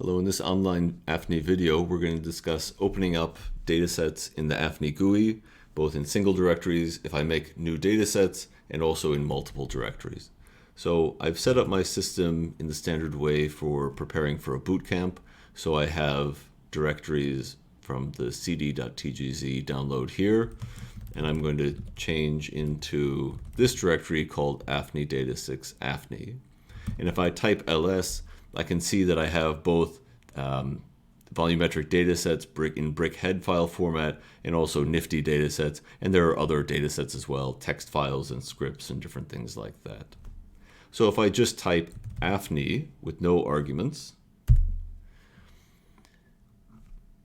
Hello, in this online AFNI video, we're going to discuss opening up datasets in the AFNI GUI, both in single directories, if I make new datasets, and also in multiple directories. So I've set up my system in the standard way for preparing for a bootcamp. So I have directories from the cd.tgz download here, and I'm going to change into this directory called AFNI Datasets AFNI. And if I type ls, I can see that I have both volumetric datasets in BRIK head file format and also NIFTI datasets, and there are other datasets as well, text files and scripts and different things like that. So if I just type AFNI with no arguments,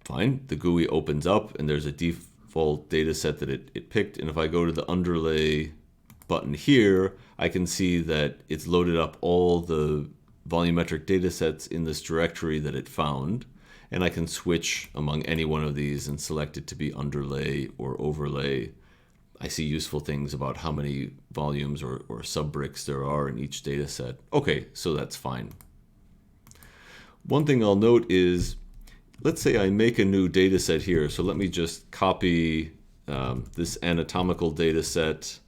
fine, the GUI opens up and there's a default dataset that it picked, and if I go to the Underlay button here, I can see that it's loaded up all the volumetric datasets in this directory that it found, and I can switch among any one of these and select it to be underlay or overlay. I see useful things about how many volumes or sub-BRIKs there are in each dataset. Okay, so that's fine. One thing I'll note is, let's say I make a new dataset here. So let me just copy this anatomical dataset.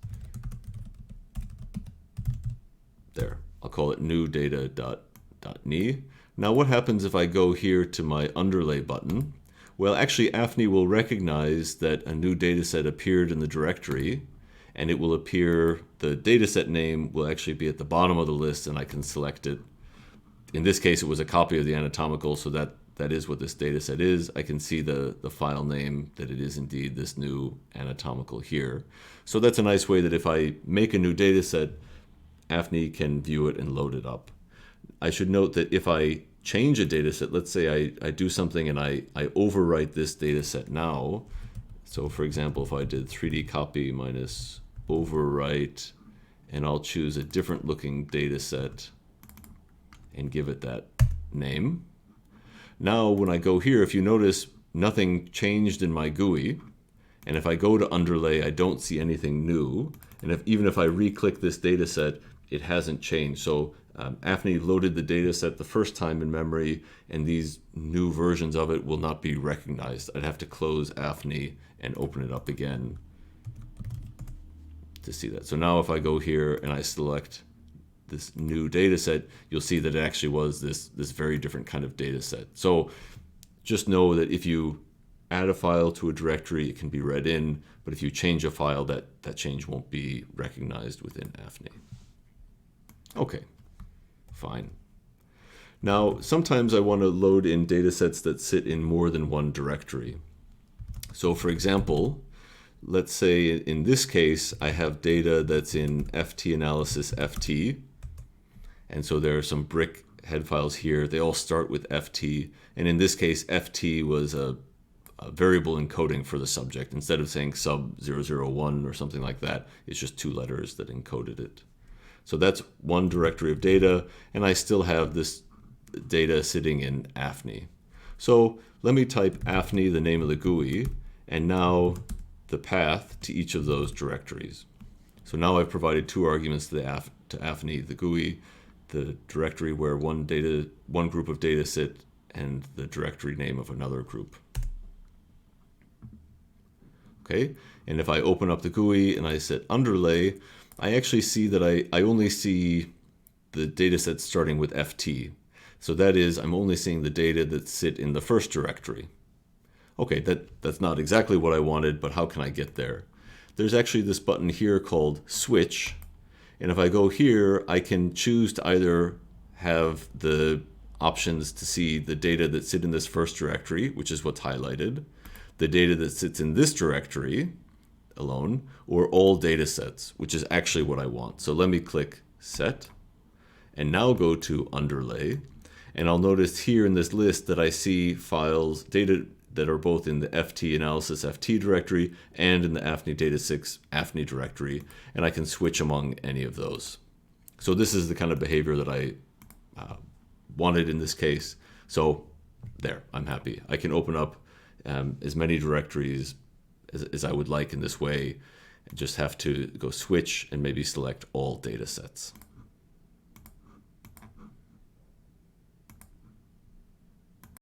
There. I'll call it new data.ni. Now what happens if I go here to my underlay button? Well, actually AFNI will recognize that a new dataset appeared in the directory, and it will appear, the dataset name will actually be at the bottom of the list, and I can select it. In this case, it was a copy of the anatomical, so that is what this dataset is. I can see the file name, that it is indeed this new anatomical here. So that's a nice way that if I make a new dataset, AFNI can view it and load it up. I should note that if I change a dataset, let's say I do something and I overwrite this dataset now. So for example, if I did 3D copy minus overwrite, and I'll choose a different looking dataset and give it that name. Now when I go here, if you notice, nothing changed in my GUI. And if I go to underlay, I don't see anything new. And even if I re-click this dataset, it hasn't changed. So AFNI loaded the dataset the first time in memory, and these new versions of it will not be recognized. I'd have to close AFNI and open it up again to see that. So now if I go here and I select this new dataset, you'll see that it actually was this very different kind of dataset. So just know that if you add a file to a directory, it can be read in, but if you change a file, that change won't be recognized within AFNI. Okay, fine. Now, sometimes I want to load in datasets that sit in more than one directory. So for example, let's say in this case, I have data that's in FT analysis FT. And so there are some BRIK head files here. They all start with FT. And in this case, FT was a variable encoding for the subject. Instead of saying sub 001 or something like that, it's just two letters that encoded it. So that's one directory of data, and I still have this data sitting in AFNI. So let me type AFNI, the name of the GUI, and now the path to each of those directories. So now I've provided two arguments to AFNI, the GUI, the directory where one group of data sit, and the directory name of another group. Okay, and if I open up the GUI and I set underlay, I actually see that I only see the data sets starting with FT. So that is, I'm only seeing the data that sit in the first directory. Okay, that's not exactly what I wanted, but how can I get there? There's actually this button here called switch. And if I go here, I can choose to either have the options to see the data that sit in this first directory, which is what's highlighted, the data that sits in this directory alone, or all data sets, which is actually what I want. So let me click set and now go to underlay, and I'll notice here in this list that I see files, data that are both in the FT analysis FT directory and in the AFNI Datasets AFNI directory, and I can switch among any of those. So this is the kind of behavior that I wanted in this case. So there, I'm happy. I can open up as many directories as I would like in this way, and just have to go switch and maybe select all data sets.